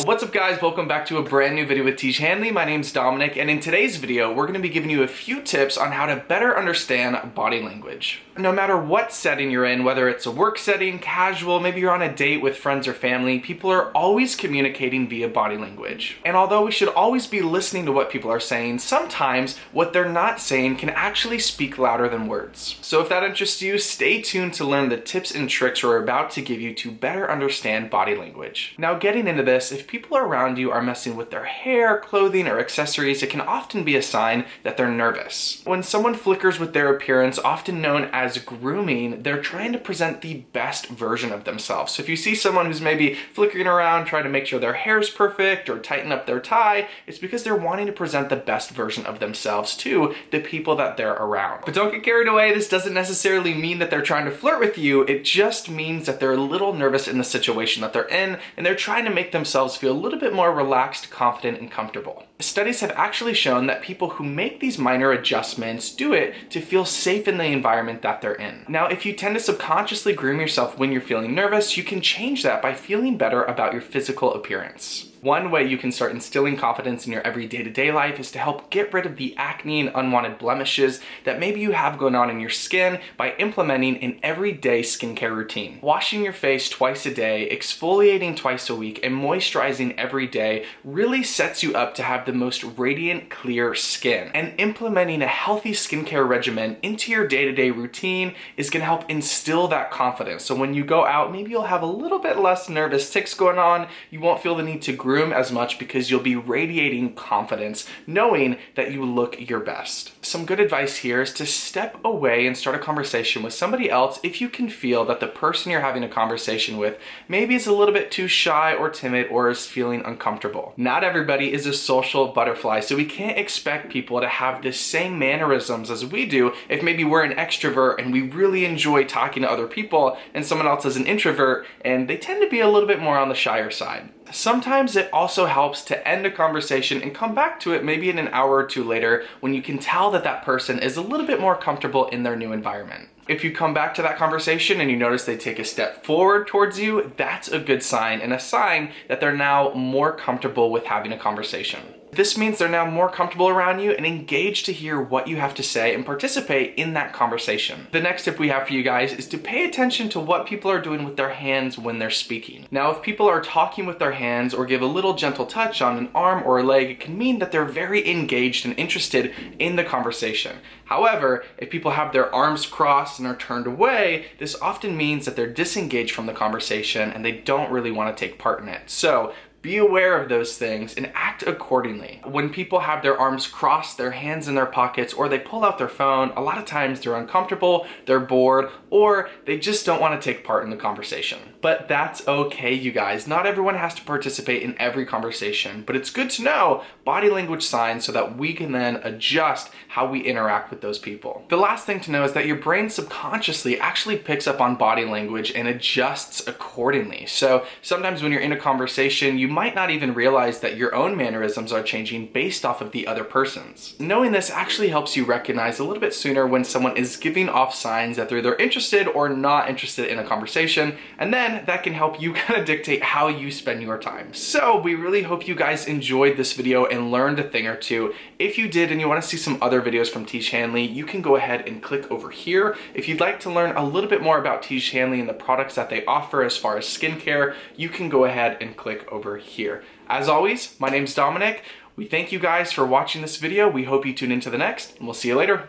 What's up guys, welcome back to a brand new video with Tiege Hanley. My name's Dominic, and in today's video, we're gonna be giving you a few tips on how to better understand body language. No matter what setting you're in, whether it's a work setting, casual, maybe you're on a date with friends or family, people are always communicating via body language. And although we should always be listening to what people are saying, sometimes what they're not saying can actually speak louder than words. So if that interests you, stay tuned to learn the tips and tricks we're about to give you to better understand body language. Now getting into this, if people around you are messing with their hair, clothing, or accessories, it can often be a sign that they're nervous. When someone flickers with their appearance, often known as grooming, they're trying to present the best version of themselves. So if you see someone who's maybe flickering around, trying to make sure their hair's perfect or tighten up their tie, it's because they're wanting to present the best version of themselves to the people that they're around. But don't get carried away, this doesn't necessarily mean that they're trying to flirt with you, it just means that they're a little nervous in the situation that they're in, and they're trying to make themselves feel a little bit more relaxed, confident, and comfortable. Studies have actually shown that people who make these minor adjustments do it to feel safe in the environment that they're in. Now, if you tend to subconsciously groom yourself when you're feeling nervous, you can change that by feeling better about your physical appearance. One way you can start instilling confidence in your every day-to-day life is to help get rid of the acne and unwanted blemishes that maybe you have going on in your skin by implementing an everyday skincare routine. Washing your face twice a day, exfoliating twice a week, and moisturizing every day really sets you up to have the most radiant, clear skin. And implementing a healthy skincare regimen into your day-to-day routine is gonna help instill that confidence. So when you go out, maybe you'll have a little bit less nervous tics going on, you won't feel the need to groom as much because you'll be radiating confidence, knowing that you look your best. Some good advice here is to step away and start a conversation with somebody else if you can feel that the person you're having a conversation with maybe is a little bit too shy or timid or is feeling uncomfortable. Not everybody is a social butterfly, so we can't expect people to have the same mannerisms as we do if maybe we're an extrovert and we really enjoy talking to other people and someone else is an introvert and they tend to be a little bit more on the shyer side. Sometimes it also helps to end a conversation and come back to it maybe in an hour or two later when you can tell that that person is a little bit more comfortable in their new environment. If you come back to that conversation and you notice they take a step forward towards you, that's a good sign and a sign that they're now more comfortable with having a conversation. This means they're now more comfortable around you and engaged to hear what you have to say and participate in that conversation. The next tip we have for you guys is to pay attention to what people are doing with their hands when they're speaking. Now, if people are talking with their hands or give a little gentle touch on an arm or a leg, it can mean that they're very engaged and interested in the conversation. However, if people have their arms crossed and are turned away, this often means that they're disengaged from the conversation and they don't really want to take part in it. So, be aware of those things and act accordingly. When people have their arms crossed, their hands in their pockets, or they pull out their phone, a lot of times they're uncomfortable, they're bored, or they just don't want to take part in the conversation. But that's okay, you guys. Not everyone has to participate in every conversation, but it's good to know body language signs so that we can then adjust how we interact with those people. The last thing to know is that your brain subconsciously actually picks up on body language and adjusts accordingly. So sometimes when you're in a conversation, you might not even realize that your own mannerisms are changing based off of the other person's. Knowing this actually helps you recognize a little bit sooner when someone is giving off signs that they're either interested or not interested in a conversation, and then that can help you kind of dictate how you spend your time. So we really hope you guys enjoyed this video and learned a thing or two. If you did and you want to see some other videos from Tiege Hanley, you can go ahead and click over here. If you'd like to learn a little bit more about Tiege Hanley and the products that they offer as far as skincare, you can go ahead and click over here. As always, my name's Dominic. We thank you guys for watching this video. We hope you tune into the next, and we'll see you later.